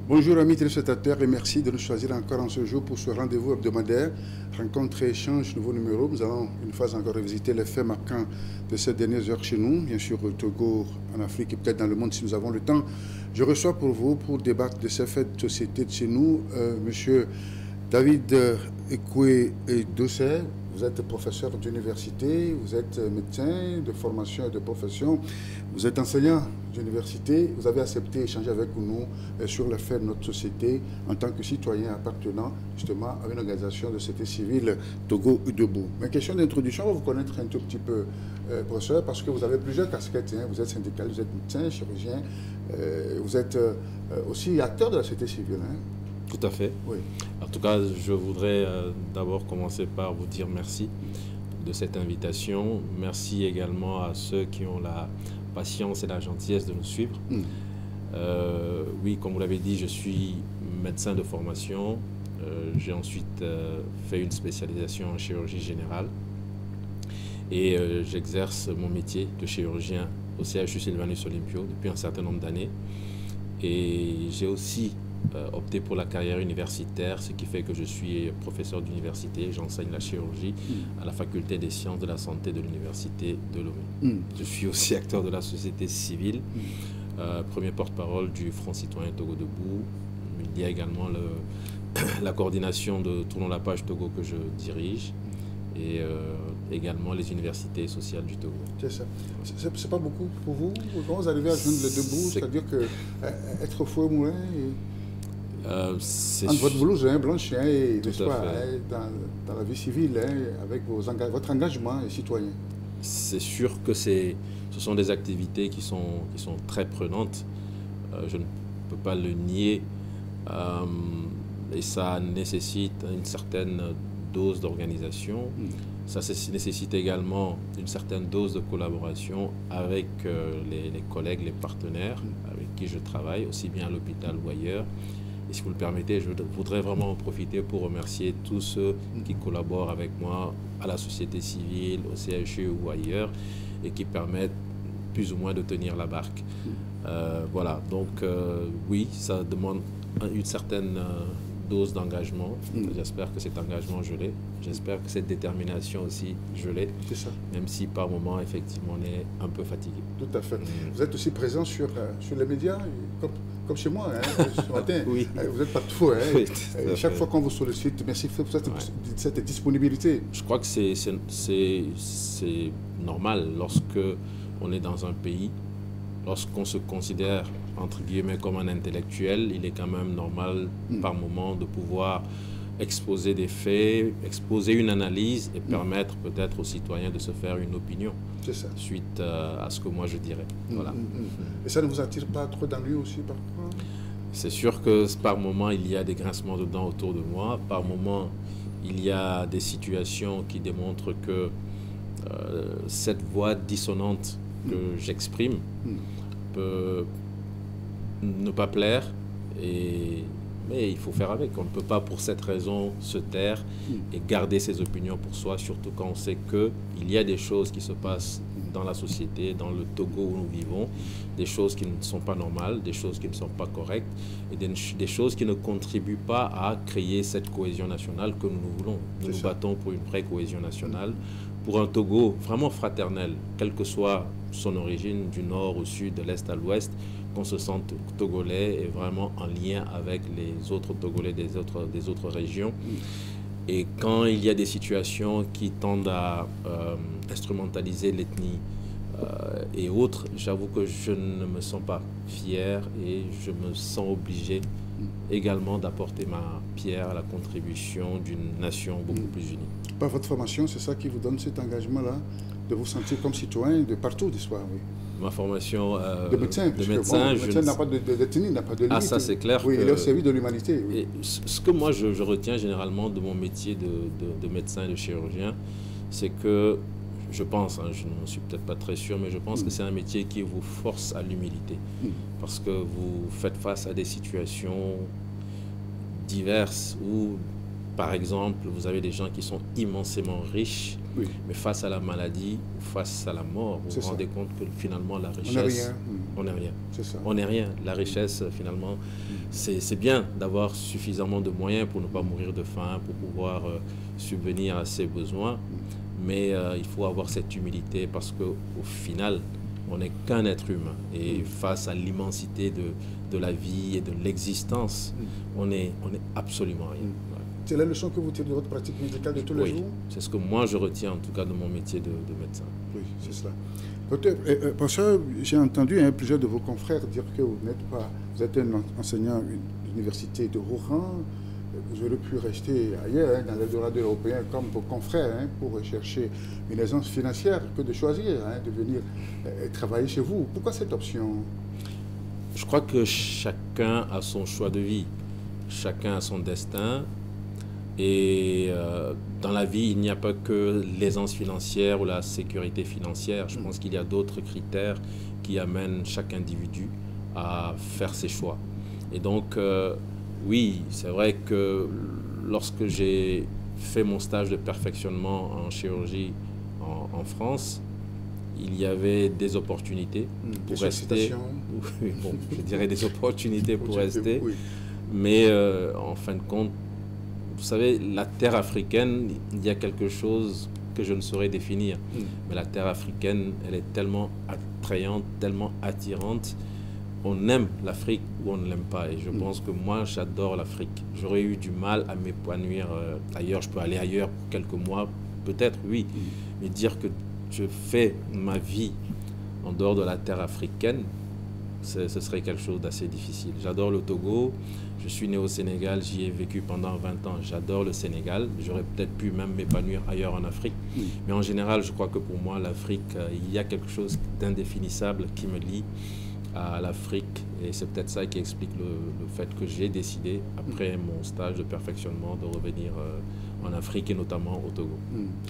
Bonjour amis téléspectateurs et merci de nous choisir encore en ce jour pour ce rendez-vous hebdomadaire, rencontre et échange, nouveau numéro. Nous allons une fois encore revisiter les faits marquants de ces dernières heures chez nous, bien sûr au Togo, en Afrique et peut-être dans le monde si nous avons le temps. Je reçois pour vous, pour débattre de ces faits de société de chez nous, monsieur David Ekwe Dossé. Vous êtes professeur d'université, vous êtes médecin de formation et de profession, vous êtes enseignant d'université, vous avez accepté d'échanger avec nous sur les faits de notre société en tant que citoyen appartenant justement à une organisation de société civile Togo Debout. Ma question d'introduction, on va vous connaître un tout petit peu, professeur, parce que vous avez plusieurs casquettes. Hein. Vous êtes syndicaliste, vous êtes médecin, chirurgien, vous êtes aussi acteur de la société civile. Hein. Tout à fait. Oui. En tout cas, je voudrais d'abord commencer par vous dire merci de cette invitation. Merci également à ceux qui ont la patience et la gentillesse de nous suivre. Oui, comme vous l'avez dit, je suis médecin de formation. J'ai ensuite fait une spécialisation en chirurgie générale et j'exerce mon métier de chirurgien au CHU Sylvanus Olympio depuis un certain nombre d'années. Et j'ai aussi opté pour la carrière universitaire, ce qui fait que je suis professeur d'université. J'enseigne la chirurgie à la faculté des sciences de la santé de l'université de Lomé. Je suis aussi acteur de la société civile, premier porte-parole du Front citoyen Togo Debout. Il y a également la coordination de Tournons la page Togo que je dirige et également les universités sociales du Togo. C'est ça. C'est pas beaucoup pour vous? Comment vous arrivez à joindre le debout? C'est-à-dire que être fouet au moulin entre votre blouse blanche et l'espoir dans la vie civile, avec votre engagement citoyen. C'est sûr que ce sont des activités qui sont très prenantes. Je ne peux pas le nier. Et ça nécessite une certaine dose d'organisation. Ça nécessite également une certaine dose de collaboration avec les collègues, les partenaires avec qui je travaille, aussi bien à l'hôpital ou ailleurs. Et si vous le permettez, je voudrais vraiment en profiter pour remercier tous ceux qui collaborent avec moi à la société civile, au CHU ou ailleurs, et qui permettent plus ou moins de tenir la barque. Voilà, donc oui, ça demande une certaine dose d'engagement. J'espère que cet engagement, je l'ai. J'espère que cette détermination aussi, je l'ai. C'est ça. Même si par moments, effectivement, on est un peu fatigué. Tout à fait. Vous êtes aussi présent sur les médias, comme chez moi, hein, ce matin. Oui. Vous êtes partout. Hein. Oui, chaque fois qu'on vous sollicite, merci pour cette disponibilité. Je crois que c'est normal lorsque on est dans un pays. Lorsqu'on se considère, entre guillemets, comme un intellectuel, il est quand même normal, par moment, de pouvoir exposer des faits, exposer une analyse et permettre peut-être aux citoyens de se faire une opinion suite à ce que moi je dirais. Voilà. Et ça ne vous attire pas trop d'ennui aussi, parfois? C'est sûr que par moment, il y a des grincements de dents autour de moi. Par moment, il y a des situations qui démontrent que cette voix dissonante que j'exprime peut ne pas plaire, mais il faut faire avec. On ne peut pas pour cette raison se taire et garder ses opinions pour soi, surtout quand on sait qu'il y a des choses qui se passent dans la société, dans le Togo où nous vivons, des choses qui ne sont pas normales, des choses qui ne sont pas correctes et des choses qui ne contribuent pas à créer cette cohésion nationale que nous voulons. Nous nous battons pour une vraie cohésion nationale, pour un Togo vraiment fraternel, quelle que soit son origine, du nord au sud, de l'est à l'ouest, qu'on se sente togolais et vraiment en lien avec les autres Togolais des autres régions. Et quand il y a des situations qui tendent à instrumentaliser l'ethnie et autres, j'avoue que je ne me sens pas fier et je me sens obligé également d'apporter ma pierre à la contribution d'une nation beaucoup plus unie. Par votre formation, c'est ça qui vous donne cet engagement-là, de vous sentir comme citoyen de partout d'histoire, oui. Ma formation de médecin, le médecin n'a pas d'ethnie, n'a pas de limite. Ah, ça c'est clair. Oui, il est au service de l'humanité. Oui. Et ce que moi je retiens généralement de mon métier de médecin et de chirurgien, c'est que je pense, je ne suis peut-être pas très sûr, mais je pense que c'est un métier qui vous force à l'humilité. Parce que vous faites face à des situations diverses où, par exemple, vous avez des gens qui sont immensément riches, mais face à la maladie, face à la mort, vous vous rendez compte que finalement la richesse, On n'est rien. C'est ça. On n'est rien. La richesse, finalement, c'est bien d'avoir suffisamment de moyens pour ne pas mourir de faim, pour pouvoir subvenir à ses besoins. Mais il faut avoir cette humilité parce qu'au final, on n'est qu'un être humain. Et face à l'immensité de la vie et de l'existence, on est absolument rien. Ouais. C'est la leçon que vous tirez de votre pratique médicale de tous les jours? C'est ce que moi je retiens en tout cas de mon métier de médecin. Oui, c'est cela. Peut-être, pour ça, j'ai entendu plusieurs de vos confrères dire que vous êtes un enseignant d'université de haut rang. Vous auriez pu rester ailleurs, dans l'Eldorado européen, comme vos confrères, pour chercher une aisance financière, que de choisir de venir travailler chez vous. Pourquoi cette option? Je crois que chacun a son choix de vie, chacun a son destin. Et dans la vie, il n'y a pas que l'aisance financière ou la sécurité financière. Je pense qu'il y a d'autres critères qui amènent chaque individu à faire ses choix. Et donc, oui, c'est vrai que lorsque j'ai fait mon stage de perfectionnement en chirurgie en France, il y avait des opportunités pour rester. Oui, bon, je dirais des opportunités pour rester. Oui. Mais en fin de compte, vous savez, la terre africaine, il y a quelque chose que je ne saurais définir. Mais la terre africaine, elle est tellement attrayante, tellement attirante. On aime l'Afrique ou on ne l'aime pas. Et je pense que moi, j'adore l'Afrique. J'aurais eu du mal à m'épanouir ailleurs. Je peux aller ailleurs pour quelques mois, peut-être, oui. Mais dire que je fais ma vie en dehors de la terre africaine, ce serait quelque chose d'assez difficile. J'adore le Togo. Je suis né au Sénégal, j'y ai vécu pendant 20 ans. J'adore le Sénégal. J'aurais peut-être pu même m'épanouir ailleurs en Afrique. Mais en général, je crois que pour moi, l'Afrique, il y a quelque chose d'indéfinissable qui me lie à l'Afrique. Et c'est peut-être ça qui explique le fait que j'ai décidé, après mon stage de perfectionnement, de revenir en Afrique et notamment au Togo.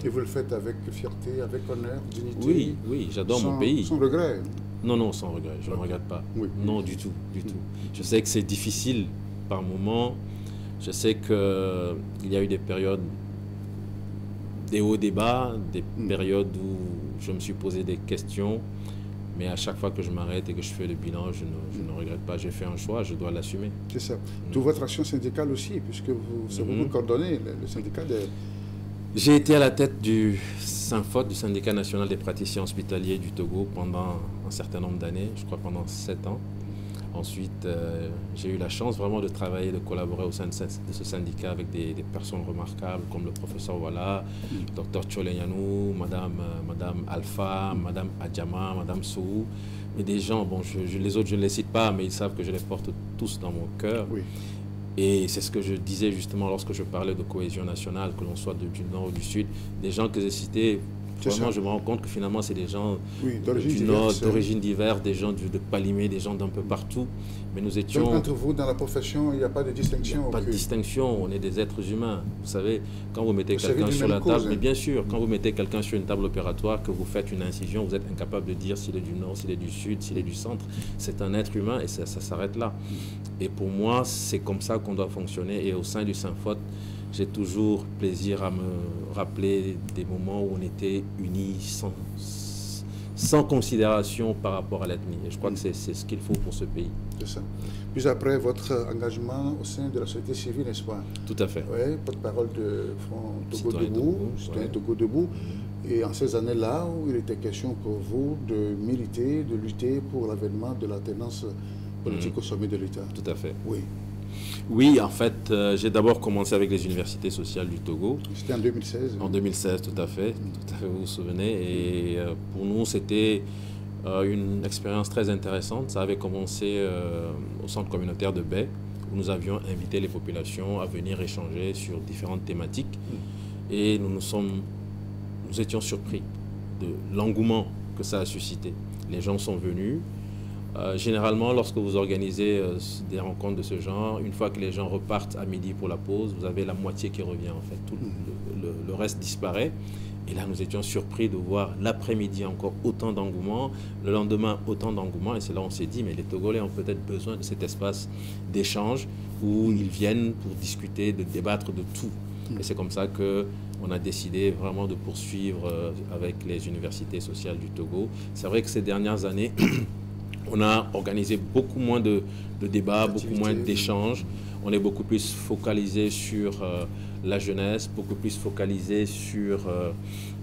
Et vous le faites avec fierté, avec honneur, dignité? Oui, oui, j'adore mon pays. Sans regret? Non, non, sans regret. Je ne regrette pas. Oui. Non, du tout, du tout. Je sais que c'est difficile par moments. Je sais qu'il y a eu des périodes, des hauts, des bas, des périodes où je me suis posé des questions. Mais à chaque fois que je m'arrête et que je fais le bilan, je ne regrette pas. J'ai fait un choix, je dois l'assumer. C'est ça. Toute votre action syndicale aussi, puisque c'est vous qui coordonnez le syndicat des... J'ai été à la tête du SYNFOT, du syndicat national des praticiens hospitaliers du Togo, pendant un certain nombre d'années, je crois pendant 7 ans. Ensuite, j'ai eu la chance vraiment de travailler, de collaborer au sein de ce syndicat avec des personnes remarquables comme le professeur Wala, Dr Cholenyanou, Madame Alpha, Madame Adjama, Madame Sou. Mais des gens, bon, les autres je ne les cite pas, mais ils savent que je les porte tous dans mon cœur. Oui. Et c'est ce que je disais justement lorsque je parlais de cohésion nationale, que l'on soit du nord ou du sud. Des gens que j'ai cités, vraiment, je me rends compte que finalement, c'est des gens du nord, d'origine diverse, des gens de Palimé, des gens d'un peu partout. Mais nous étions... Donc, entre vous, dans la profession, il n'y a pas de distinction? Il n'y a pas de distinction, on est des êtres humains. Vous savez, quand vous mettez quelqu'un sur la table, mais bien sûr, quand vous mettez quelqu'un sur une table opératoire, que vous faites une incision, vous êtes incapable de dire s'il est du nord, s'il est du sud, s'il est du centre. C'est un être humain et ça s'arrête là. Et pour moi, c'est comme ça qu'on doit fonctionner. Et au sein du SYNFOT, j'ai toujours plaisir à me rappeler des moments où on était unis sans considération par rapport à l'ethnie. Et je crois que c'est ce qu'il faut pour ce pays. C'est ça. Puis après, votre engagement au sein de la société civile, n'est-ce pas? Tout à fait. Oui, porte-parole de Front Togo Debout, citoyen Togo Debout. Et en ces années-là, où il était question pour vous de militer, de lutter pour l'avènement de l'alternance politique au sommet de l'État. Tout à fait. Oui. Oui, en fait, j'ai d'abord commencé avec les universités sociales du Togo. C'était en 2016. En 2016, tout à fait. Tout à fait, vous vous souvenez. Et pour nous, c'était une expérience très intéressante. Ça avait commencé au centre communautaire de Baie, où nous avions invité les populations à venir échanger sur différentes thématiques. Et nous étions surpris de l'engouement que ça a suscité. Les gens sont venus. Généralement, lorsque vous organisez des rencontres de ce genre, une fois que les gens repartent à midi pour la pause, vous avez la moitié qui revient en fait. Tout le reste disparaît. Et là, nous étions surpris de voir l'après-midi encore autant d'engouement, le lendemain autant d'engouement. Et c'est là qu'on s'est dit, mais les Togolais ont peut-être besoin de cet espace d'échange où ils viennent pour discuter, de débattre de tout. Et c'est comme ça qu'on a décidé vraiment de poursuivre avec les universités sociales du Togo. C'est vrai que ces dernières années, On a organisé beaucoup moins de débats, beaucoup moins d'échanges. On est beaucoup plus focalisé sur la jeunesse, beaucoup plus focalisé sur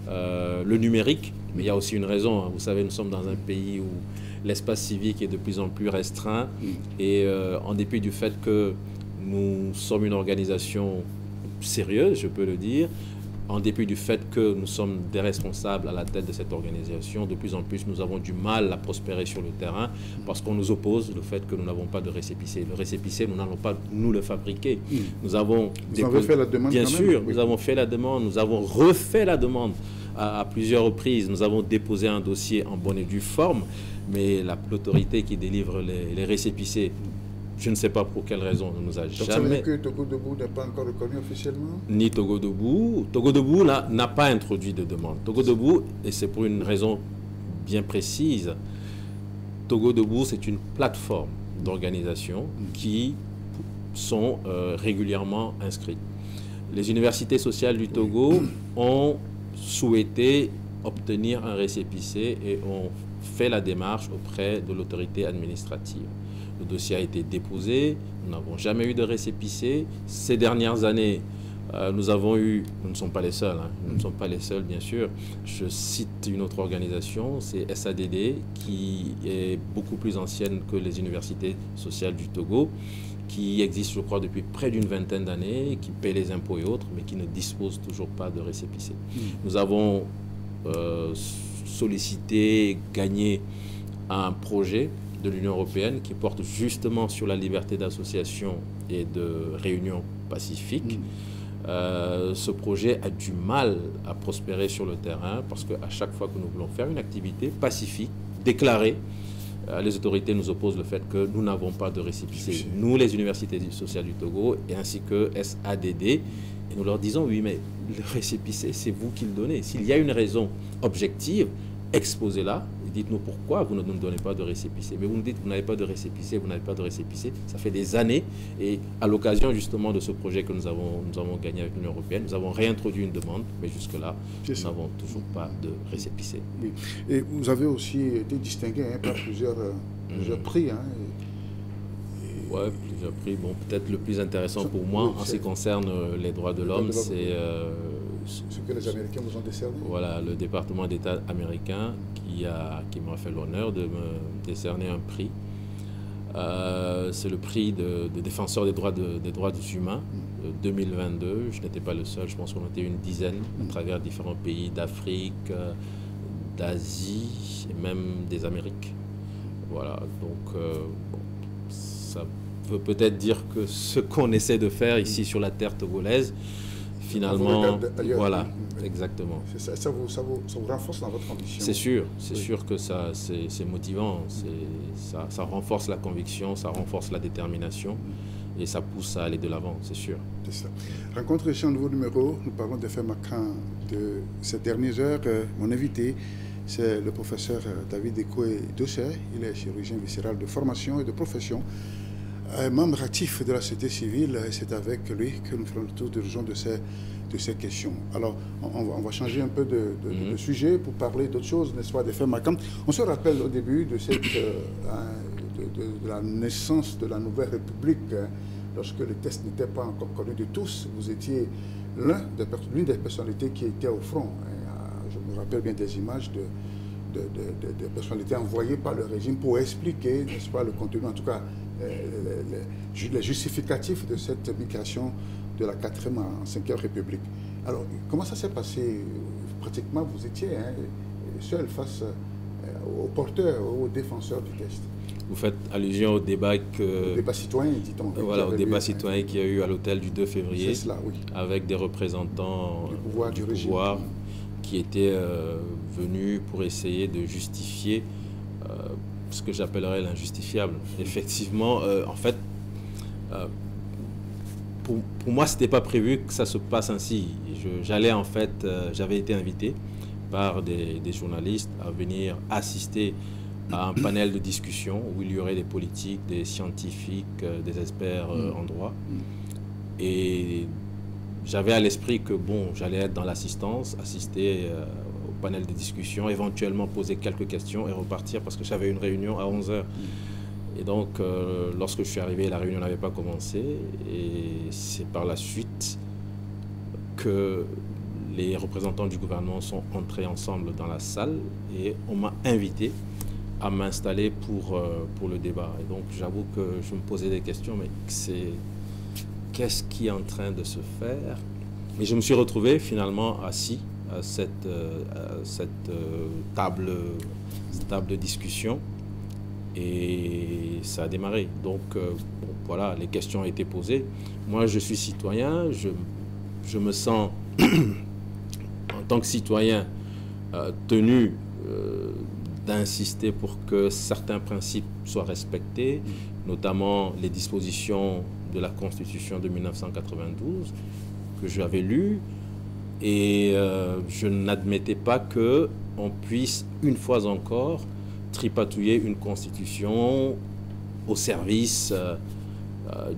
le numérique. Mais il y a aussi une raison. Hein. Vous savez, nous sommes dans un pays où l'espace civique est de plus en plus restreint. Et en dépit du fait que nous sommes une organisation sérieuse, je peux le dire, en dépit du fait que nous sommes des responsables à la tête de cette organisation, de plus en plus nous avons du mal à prospérer sur le terrain parce qu'on nous oppose le fait que nous n'avons pas de récépissé. Le récépissé, nous n'allons pas nous le fabriquer. Nous avons fait la demande. Bien sûr, nous avons fait la demande, nous avons refait la demande à plusieurs reprises. Nous avons déposé un dossier en bonne et due forme, mais l'autorité qui délivre les récépissés, je ne sais pas pour quelle raison, ne nous a jamais... Ça veut dire que Togo Debout n'est pas encore reconnu officiellement? Ni Togo Debout. Togo Debout n'a pas introduit de demande. Togo Debout, et c'est pour une raison bien précise, Togo Debout, c'est une plateforme d'organisation qui sont régulièrement inscrites. Les universités sociales du Togo ont souhaité obtenir un récépissé et ont fait la démarche auprès de l'autorité administrative. Le dossier a été déposé, nous n'avons jamais eu de récépissé. Ces dernières années, nous avons eu, nous ne sommes pas les seuls, hein, nous ne sommes pas les seuls bien sûr. Je cite une autre organisation, c'est SADD, qui est beaucoup plus ancienne que les universités sociales du Togo, qui existe je crois depuis près d'une vingtaine d'années, qui paie les impôts et autres, mais qui ne dispose toujours pas de récépissé. Nous avons sollicité, gagné un projet de l'Union européenne qui porte justement sur la liberté d'association et de réunion pacifique. Ce projet a du mal à prospérer sur le terrain parce qu'à chaque fois que nous voulons faire une activité pacifique, déclarée, les autorités nous opposent le fait que nous n'avons pas de récépissé. Nous, les universités sociales du Togo, et ainsi que SADD, et nous leur disons, oui, mais le récépissé, c'est vous qui le donnez. S'il y a une raison objective, exposez-la, dites-nous pourquoi vous ne nous donnez pas de récépissé. Mais vous nous dites que vous n'avez pas de récépissé, vous n'avez pas de récépissé. Ça fait des années. Et à l'occasion justement de ce projet que nous avons gagné avec l'Union européenne, nous avons réintroduit une demande, mais jusque-là, nous n'avons toujours pas de récépissé. Oui. Et vous avez aussi été distingué par plusieurs prix. Hein, Oui, plusieurs prix. Bon, peut-être le plus intéressant pour moi, en ce qui concerne les droits de l'homme, c'est... ce que les Américains vous ont décerné. Voilà, le département d'État américain qui m'a fait l'honneur de me décerner un prix. C'est le prix de défenseur des droits humains 2022. Je n'étais pas le seul, je pense qu'on était une dizaine à travers différents pays d'Afrique, d'Asie et même des Amériques. Voilà, donc ça veut peut-être dire que ce qu'on essaie de faire ici sur la terre togolaise, finalement, voilà, exactement. Ça vous renforce dans votre ambition. C'est sûr que c'est motivant, ça renforce la conviction, ça renforce la détermination et ça pousse à aller de l'avant, c'est sûr. C'est ça. Rencontre ici un nouveau numéro, nous parlons des faits marquants de ces dernières heures. Mon invité, c'est le professeur David Ekoué Dossé, il est chirurgien viscéral de formation et de profession. Membre actif de la société civile, et c'est avec lui que nous ferons le tour d'horizon de ces questions. Alors, on va changer un peu de sujet pour parler d'autres choses, n'est-ce pas, des faits marquants. On se rappelle au début de la naissance de la Nouvelle République, lorsque le test n'était pas encore connu de tous, vous étiez l'une des personnalités qui était au front. Je me rappelle bien des images de personnalités envoyées par le régime pour expliquer, n'est-ce pas, le contenu, en tout cas, les justificatifs de cette migration de la 4e en 5e République. Alors, comment ça s'est passé? Pratiquement, vous étiez seul face aux porteurs, aux défenseurs du test. Vous faites allusion au débat au débat citoyen, dit-on. Voilà, au débat citoyen qu'il y a eu à l'hôtel du 2 février, cela, oui, avec des représentants du pouvoir qui étaient venus pour essayer de justifier ce que j'appellerais l'injustifiable. Effectivement, en fait, pour moi, ce n'était pas prévu que ça se passe ainsi. J'avais été invité par des journalistes à venir assister à un panel de discussion où il y aurait des politiques, des scientifiques, des experts en droit. Et j'avais à l'esprit que bon, j'allais être dans l'assistance, assister au panel de discussion, éventuellement poser quelques questions et repartir parce que j'avais une réunion à 11h. Et donc, lorsque je suis arrivé, la réunion n'avait pas commencé. Et c'est par la suite que les représentants du gouvernement sont entrés ensemble dans la salle et on m'a invité à m'installer pour le débat. Et donc, j'avoue que je me posais des questions, mais qu'est-ce qui est en train de se faire? Mais je me suis retrouvé finalement assis à cette table de discussion. Et ça a démarré. Donc, bon, voilà, les questions ont été posées. Moi, je suis citoyen. Je me sens, en tant que citoyen, tenu d'insister pour que certains principes soient respectés, notamment les dispositions de la Constitution de 1992 que j'avais lues. Et je n'admettais pas qu'on puisse, une fois encore, tripatouiller une constitution au service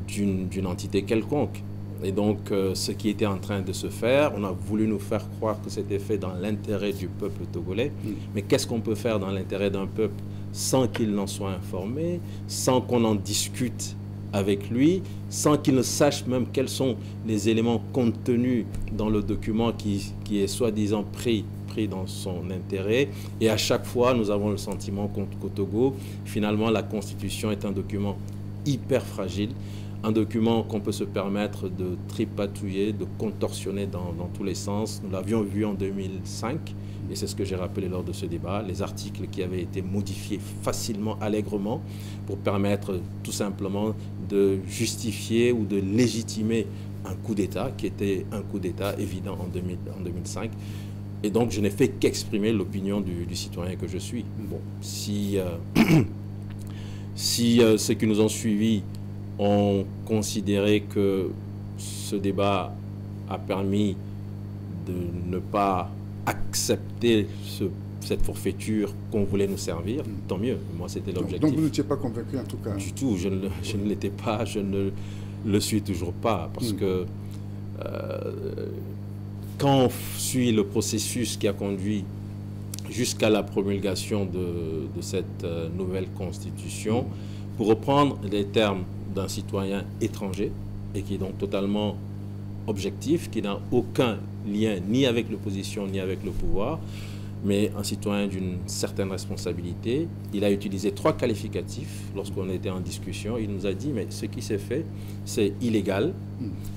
d'une entité quelconque. Et donc, ce qui était en train de se faire, on a voulu nous faire croire que c'était fait dans l'intérêt du peuple togolais. Mais qu'est-ce qu'on peut faire dans l'intérêt d'un peuple sans qu'il n'en soit informé, sans qu'on en discute avec lui, sans qu'il ne sache même quels sont les éléments contenus dans le document qui est soi-disant pris dans son intérêt. Et à chaque fois, nous avons le sentiment qu'au Togo, finalement, la Constitution est un document hyper fragile, un document qu'on peut se permettre de tripatouiller, de contorsionner dans tous les sens. Nous l'avions vu en 2005, et c'est ce que j'ai rappelé lors de ce débat, les articles qui avaient été modifiés facilement, allègrement, pour permettre tout simplement de justifier ou de légitimer un coup d'État, qui était un coup d'État évident en 2005. Et donc, je n'ai fait qu'exprimer l'opinion du citoyen que je suis. Bon, si ceux qui nous ont suivis ont considéré que ce débat a permis de ne pas accepter cette forfaiture qu'on voulait nous servir, tant mieux. Moi, c'était l'objectif. Donc, vous n'étiez pas convaincu en tout cas? Du tout, je ne l'étais pas, je ne le suis toujours pas, parce que quand on suit le processus qui a conduit jusqu'à la promulgation de cette nouvelle constitution, pour reprendre les termes d'un citoyen étranger, et qui est donc totalement objectif, qui n'a aucun lien ni avec l'opposition ni avec le pouvoir, mais un citoyen d'une certaine responsabilité. Il a utilisé 3 qualificatifs lorsqu'on était en discussion. Il nous a dit, mais ce qui s'est fait, c'est illégal,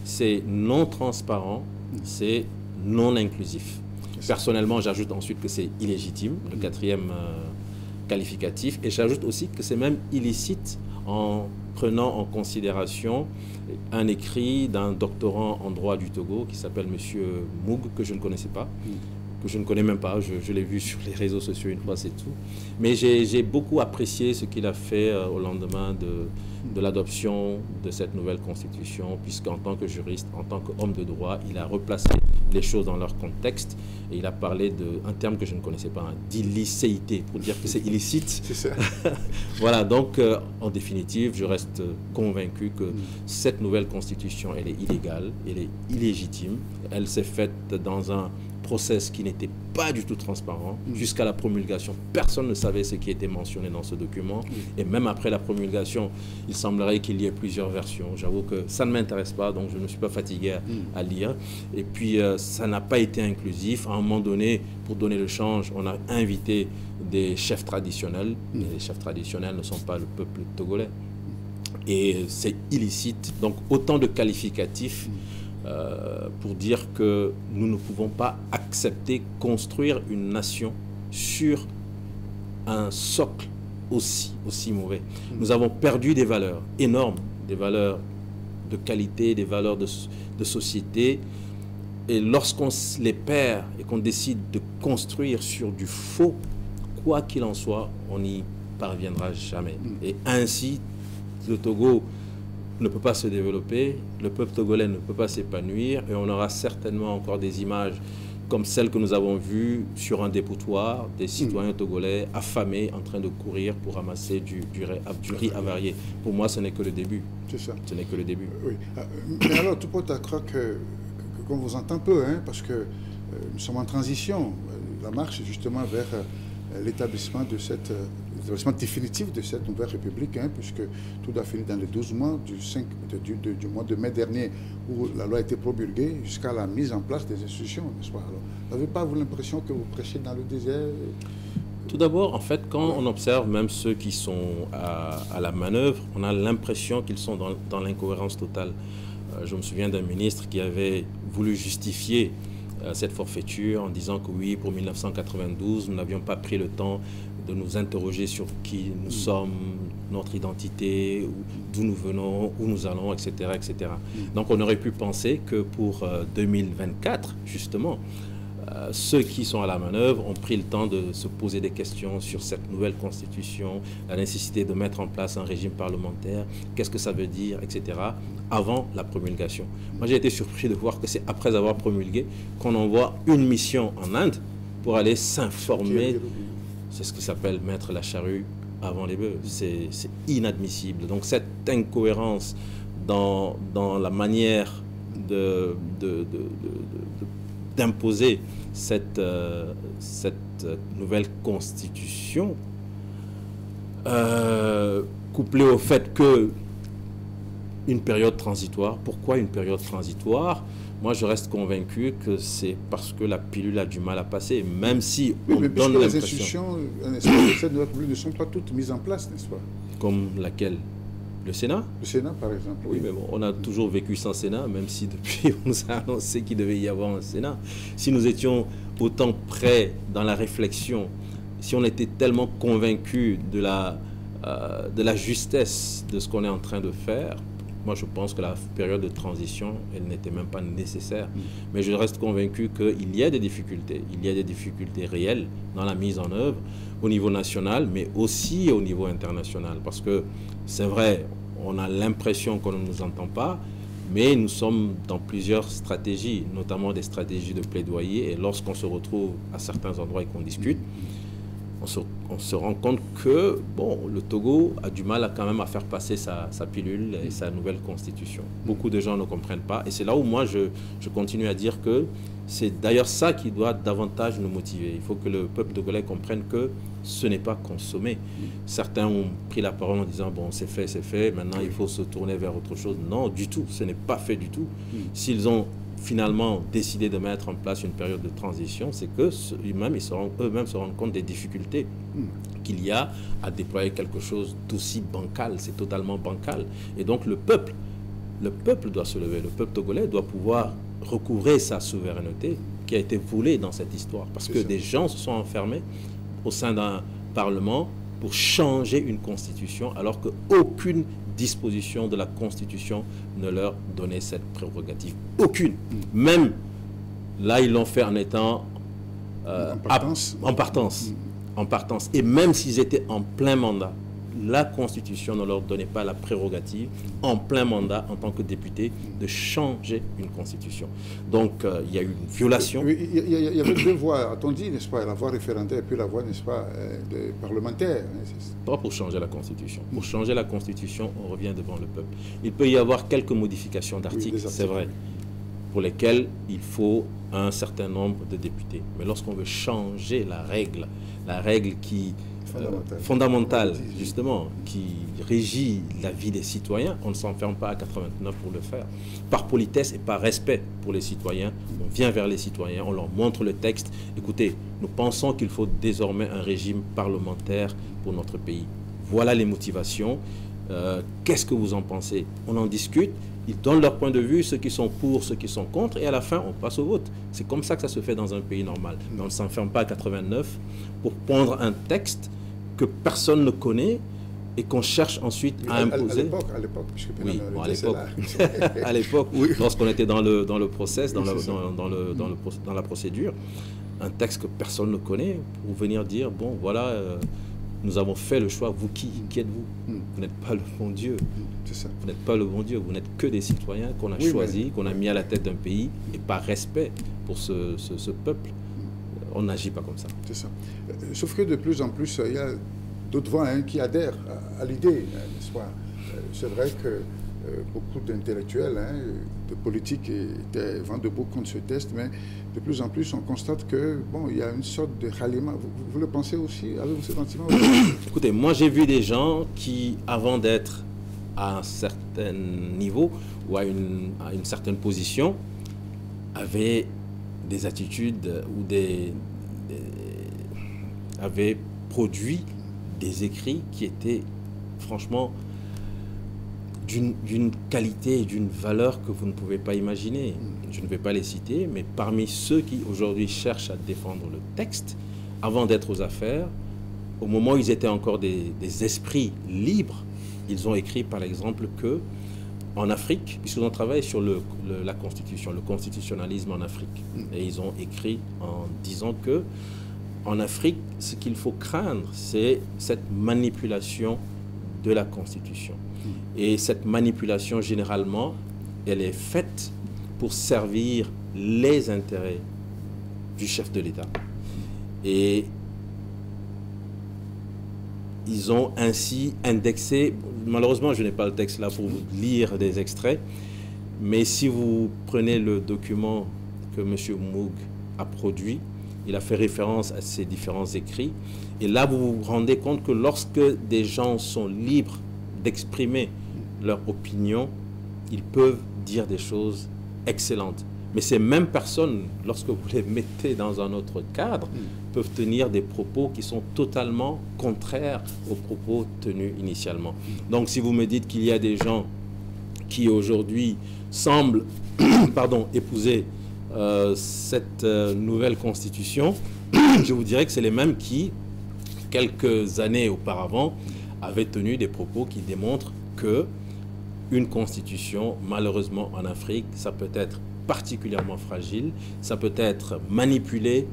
c'est non transparent, c'est non inclusif. Personnellement, j'ajoute ensuite que c'est illégitime, le 4e qualificatif, et j'ajoute aussi que c'est même illicite en prenant en considération un écrit d'un doctorant en droit du Togo qui s'appelle M. Moug, que je ne connaissais pas, que je ne connais même pas, je l'ai vu sur les réseaux sociaux une fois, c'est tout. Mais j'ai beaucoup apprécié ce qu'il a fait au lendemain de l'adoption de cette nouvelle constitution, puisqu'en tant que juriste, en tant qu'homme de droit, il a replacé les choses dans leur contexte et il a parlé d'un terme que je ne connaissais pas, hein, d'illicéité, pour dire que c'est illicite. C'est ça. Voilà, donc en définitive, je reste convaincu que cette nouvelle constitution, elle est illégale, elle est illégitime, elle s'est faite dans un process qui n'était pas du tout transparent. Jusqu'à la promulgation, personne ne savait ce qui était mentionné dans ce document. Et même après la promulgation, il semblerait qu'il y ait plusieurs versions. J'avoue que ça ne m'intéresse pas, donc je ne suis pas fatigué à lire. Et puis, ça n'a pas été inclusif. À un moment donné, pour donner le change, on a invité des chefs traditionnels. Mais les chefs traditionnels ne sont pas le peuple togolais. Et c'est illicite. Donc, autant de qualificatifs pour dire que nous ne pouvons pas accepter construire une nation sur un socle aussi mauvais. Nous avons perdu des valeurs énormes, des valeurs de qualité, des valeurs de société. Et lorsqu'on les perd et qu'on décide de construire sur du faux, quoi qu'il en soit, on n'y parviendra jamais. Et ainsi, le Togo ne peut pas se développer, le peuple togolais ne peut pas s'épanouir et on aura certainement encore des images comme celles que nous avons vues sur un dépotoir, des citoyens togolais affamés en train de courir pour ramasser du riz avarié. Pour moi, ce n'est que le début. C'est ça. Ce n'est que le début. Oui. Mais alors, tout le monde croit qu'on vous entend peu, hein, parce que nous sommes en transition. la marche justement vers l'établissement définitif de cette nouvelle République, hein, puisque tout a fini dans les 12 mois du mois de mai dernier, où la loi a été promulguée, jusqu'à la mise en place des institutions, n'est-ce pas? Alors, n'avez pas vous l'impression que vous prêchez dans le désert? Tout d'abord, en fait, quand on observe même ceux qui sont à la manœuvre, on a l'impression qu'ils sont dans l'incohérence totale. Je me souviens d'un ministre qui avait voulu justifier cette forfaiture en disant que oui, pour 1992, nous n'avions pas pris le temps de nous interroger sur qui nous sommes, notre identité, d'où nous venons, où nous allons, etc., etc. Donc on aurait pu penser que pour 2024, justement, ceux qui sont à la manœuvre ont pris le temps de se poser des questions sur cette nouvelle constitution, la nécessité de mettre en place un régime parlementaire, qu'est-ce que ça veut dire, etc., avant la promulgation. Moi, j'ai été surpris de voir que c'est après avoir promulgué qu'on envoie une mission en Inde pour aller s'informer. C'est ce qui s'appelle mettre la charrue avant les bœufs. C'est inadmissible. Donc cette incohérence dans la manière d'imposer cette nouvelle constitution, couplée au fait que une période transitoire. Pourquoi une période transitoire? Moi, je reste convaincu que c'est parce que la pilule a du mal à passer, même si on donne l'impression... Les institutions de cette nouvelle République ne sont pas toutes mises en place, n'est-ce pas? Comme laquelle? Le Sénat? Le Sénat, par exemple. Oui, mais bon, on a toujours vécu sans Sénat, même si depuis on nous a annoncé qu'il devait y avoir un Sénat. Si nous étions autant prêts dans la réflexion, si on était tellement convaincus de la justesse de ce qu'on est en train de faire, moi je pense que la période de transition, elle n'était même pas nécessaire. Mais je reste convaincu qu'il y a des difficultés. Il y a des difficultés réelles dans la mise en œuvre au niveau national, mais aussi au niveau international. Parce que c'est vrai, on a l'impression qu'on ne nous entend pas, mais nous sommes dans plusieurs stratégies, notamment des stratégies de plaidoyer. Et lorsqu'on se retrouve à certains endroits et qu'on discute, on se rend compte que bon, le Togo a du mal quand même à faire passer sa pilule et sa nouvelle constitution. Beaucoup de gens ne comprennent pas. Et c'est là où moi, je continue à dire que c'est d'ailleurs ça qui doit davantage nous motiver. Il faut que le peuple togolais comprenne que ce n'est pas consommé. Certains ont pris la parole en disant, bon, c'est fait, maintenant il faut se tourner vers autre chose. Non, du tout, ce n'est pas fait du tout. S'ils ont finalement décidé de mettre en place une période de transition, c'est que eux-mêmes se rendent compte des difficultés qu'il y a à déployer quelque chose d'aussi bancal. C'est totalement bancal. Et donc le peuple doit se lever. Le peuple togolais doit pouvoir recouvrer sa souveraineté qui a été volée dans cette histoire. Parce que des gens se sont enfermés au sein d'un parlement pour changer une constitution alors qu'aucune disposition de la Constitution ne leur donnait cette prérogative. Aucune. Même là, ils l'ont fait en étant en partance. Et même s'ils étaient en plein mandat, la Constitution ne leur donnait pas la prérogative, en plein mandat, en tant que député, de changer une Constitution. Donc, il y a eu une violation. Il y avait deux voies, a-t-on dit, n'est-ce pas? La voie référendaire et puis la voie, n'est-ce pas, parlementaire. Pas pour changer la Constitution. Pour changer la Constitution, on revient devant le peuple. Il peut y avoir quelques modifications d'articles, c'est vrai, pour lesquelles il faut un certain nombre de députés. Mais lorsqu'on veut changer la règle qui... fondamentale, justement, qui régit la vie des citoyens, on ne s'enferme pas à 89 pour le faire. Par politesse et par respect pour les citoyens, on vient vers les citoyens, on leur montre le texte. Écoutez, nous pensons qu'il faut désormais un régime parlementaire pour notre pays. Voilà les motivations. Qu'est-ce que vous en pensez? On en discute, ils donnent leur point de vue, ceux qui sont pour, ceux qui sont contre, et à la fin, on passe au vote. C'est comme ça que ça se fait dans un pays normal. Mais on ne s'enferme pas à 89 pour pondre un texte que personne ne connaît et qu'on cherche ensuite à imposer. À l'époque, puisque oui, bon, à l'époque, oui. Lorsqu'on était dans le process, dans la procédure, un texte que personne ne connaît, pour venir dire, bon, voilà, nous avons fait le choix, vous qui êtes-vous? Vous n'êtes pas le bon Dieu. C'est ça. Vous n'êtes pas le bon Dieu, vous n'êtes que des citoyens qu'on a choisis, qu'on a mis à la tête d'un pays, et par respect pour ce peuple, on n'agit pas comme ça. C'est ça. Sauf que de plus en plus, il y a d'autres voix qui adhèrent à l'idée, n'est-ce pas? C'est vrai que beaucoup d'intellectuels, de politiques étaient vent debout contre ce test, mais de plus en plus, on constate que bon, il y a une sorte de ralliement. Vous le pensez aussi? Avez-vous ce sentiment aussi? Écoutez, moi j'ai vu des gens qui, avant d'être à un certain niveau ou à une certaine position, avaient des attitudes ou avaient produit des écrits qui étaient franchement d'une qualité et d'une valeur que vous ne pouvez pas imaginer. Je ne vais pas les citer, mais parmi ceux qui aujourd'hui cherchent à défendre le texte, avant d'être aux affaires, au moment où ils étaient encore des esprits libres, ils ont écrit par exemple que en Afrique, puisqu'ils ont travaillé sur la Constitution, le constitutionnalisme en Afrique, et ils ont écrit en disant que en Afrique, ce qu'il faut craindre, c'est cette manipulation de la Constitution. Et cette manipulation, généralement, elle est faite pour servir les intérêts du chef de l'État. Et ils ont ainsi indexé, malheureusement je n'ai pas le texte là pour vous lire des extraits, mais si vous prenez le document que M. Moog a produit, il a fait référence à ces différents écrits, et là vous vous rendez compte que lorsque des gens sont libres d'exprimer leur opinion, ils peuvent dire des choses excellentes. Mais ces mêmes personnes, lorsque vous les mettez dans un autre cadre, peuvent tenir des propos qui sont totalement contraires aux propos tenus initialement. Donc si vous me dites qu'il y a des gens qui aujourd'hui semblent épouser cette nouvelle constitution, je vous dirais que c'est les mêmes qui, quelques années auparavant, avaient tenu des propos qui démontrent que une constitution, malheureusement en Afrique, ça peut être particulièrement fragile, ça peut être manipulé,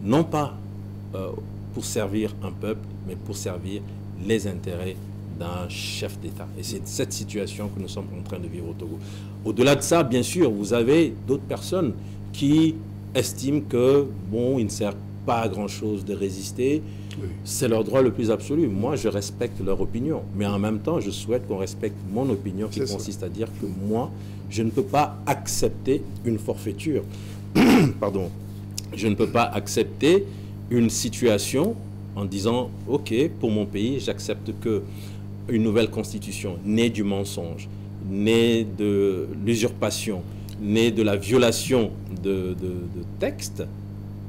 non pas pour servir un peuple, mais pour servir les intérêts d'un chef d'État. Et c'est cette situation que nous sommes en train de vivre au Togo. Au-delà de ça, bien sûr, vous avez d'autres personnes qui estiment que, bon, il ne sert pas à grand-chose de résister. Oui. C'est leur droit le plus absolu. Moi, je respecte leur opinion. Mais en même temps, je souhaite qu'on respecte mon opinion qui consiste à dire que moi, je ne peux pas accepter une forfaiture. Pardon. Je ne peux pas accepter une situation en disant, OK, pour mon pays, j'accepte que une nouvelle constitution née du mensonge, née de l'usurpation, née de la violation de textes,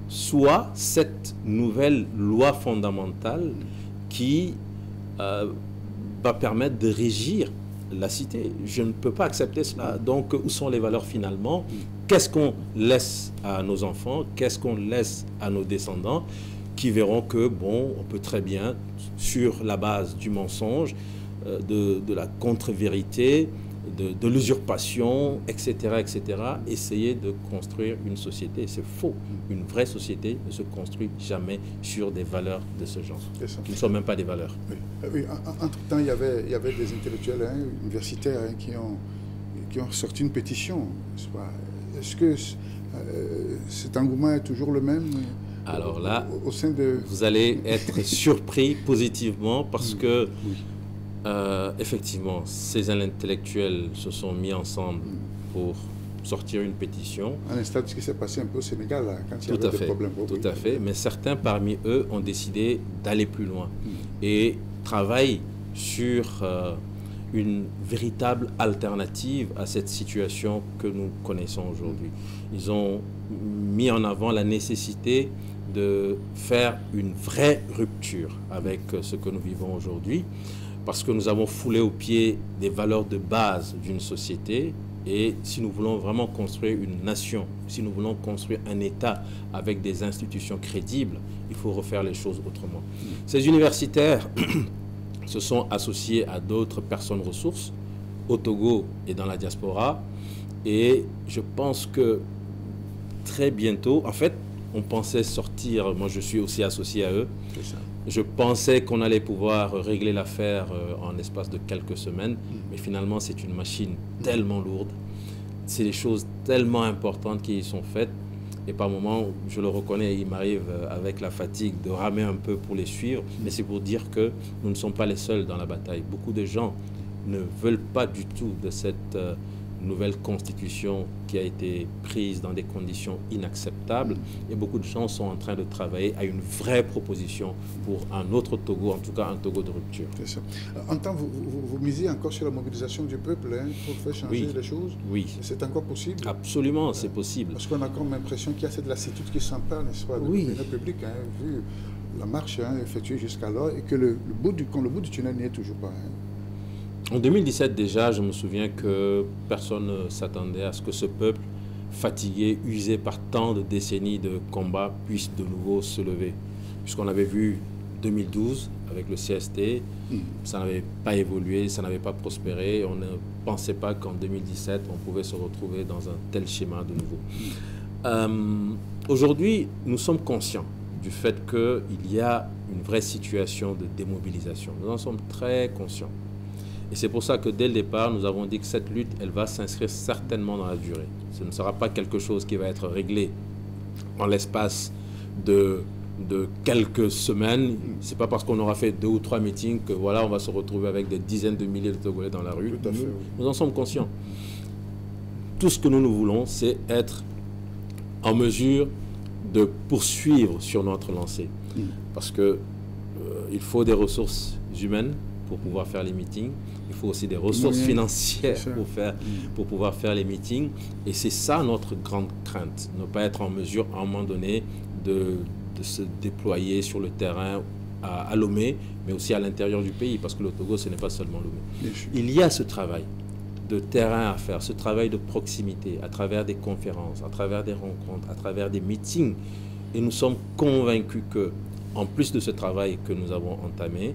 soit cette nouvelle loi fondamentale qui va permettre de régir la cité. Je ne peux pas accepter cela. Donc, où sont les valeurs finalement? Qu'est-ce qu'on laisse à nos enfants? Qu'est-ce qu'on laisse à nos descendants qui verront que, bon, on peut très bien, sur la base du mensonge, de la contre-vérité, de l'usurpation, etc., essayer de construire une société. C'est faux. Une vraie société ne se construit jamais sur des valeurs de ce genre, qui ne sont même pas des valeurs. Oui. Oui. Entre-temps, il y avait des intellectuels universitaires qui ont sorti une pétition. Est-ce que cet engouement est toujours le même? Alors là, au sein de... vous allez être surpris positivement parce que effectivement, ces intellectuels se sont mis ensemble pour sortir une pétition. À l'instar de ce qui s'est passé un peu au Sénégal, là, quand il y avait des problèmes. Tout à fait, mais certains parmi eux ont décidé d'aller plus loin et travaillent sur une véritable alternative à cette situation que nous connaissons aujourd'hui. Ils ont mis en avant la nécessité de faire une vraie rupture avec ce que nous vivons aujourd'hui, parce que nous avons foulé aux pieds des valeurs de base d'une société. Et si nous voulons vraiment construire une nation, si nous voulons construire un État avec des institutions crédibles, il faut refaire les choses autrement. Ces universitaires se sont associés à d'autres personnes ressources au Togo et dans la diaspora. Et je pense que très bientôt, en fait, on pensait sortir, moi je suis aussi associé à eux, je pensais qu'on allait pouvoir régler l'affaire en l'espace de quelques semaines, mais finalement c'est une machine tellement lourde, c'est des choses tellement importantes qui y sont faites, et par moments, je le reconnais, il m'arrive avec la fatigue de ramer un peu pour les suivre, mais c'est pour dire que nous ne sommes pas les seuls dans la bataille. Beaucoup de gens ne veulent pas du tout de cette nouvelle constitution qui a été prise dans des conditions inacceptables. Et beaucoup de gens sont en train de travailler à une vraie proposition pour un autre Togo, en tout cas un Togo de rupture. C'est ça. En temps, vous misez encore sur la mobilisation du peuple pour faire changer les choses? Oui. C'est encore possible? Absolument, c'est possible. Parce qu'on a comme l'impression qu'il y a cette lassitude qui s'empare, n'est-ce pas, de l'opinion publique, vu la marche effectuée jusqu'alors, et que le bout du tunnel n'y est toujours pas. En 2017 déjà, je me souviens que personne ne s'attendait à ce que ce peuple, fatigué, usé par tant de décennies de combats, puisse de nouveau se lever. Puisqu'on avait vu 2012 avec le CST, ça n'avait pas évolué, ça n'avait pas prospéré. On ne pensait pas qu'en 2017, on pouvait se retrouver dans un tel schéma de nouveau. Aujourd'hui, nous sommes conscients du fait qu'il y a une vraie situation de démobilisation. Nous en sommes très conscients. Et c'est pour ça que dès le départ, nous avons dit que cette lutte, elle va s'inscrire certainement dans la durée. Ce ne sera pas quelque chose qui va être réglé en l'espace de quelques semaines. Ce n'est pas parce qu'on aura fait 2 ou 3 meetings que voilà, on va se retrouver avec des dizaines de milliers de Togolais dans la rue. Tout à fait, nous en sommes conscients. Tout ce que nous voulons, c'est être en mesure de poursuivre sur notre lancée. Parce que il faut des ressources humaines pour pouvoir faire les meetings. Il faut aussi des ressources financières pour pouvoir faire les meetings. Et c'est ça notre grande crainte. Ne pas être en mesure, à un moment donné, de se déployer sur le terrain à Lomé, mais aussi à l'intérieur du pays. Parce que le Togo, ce n'est pas seulement Lomé. Il y a ce travail de terrain à faire, ce travail de proximité, à travers des conférences, à travers des rencontres, à travers des meetings. Et nous sommes convaincus que, en plus de ce travail que nous avons entamé,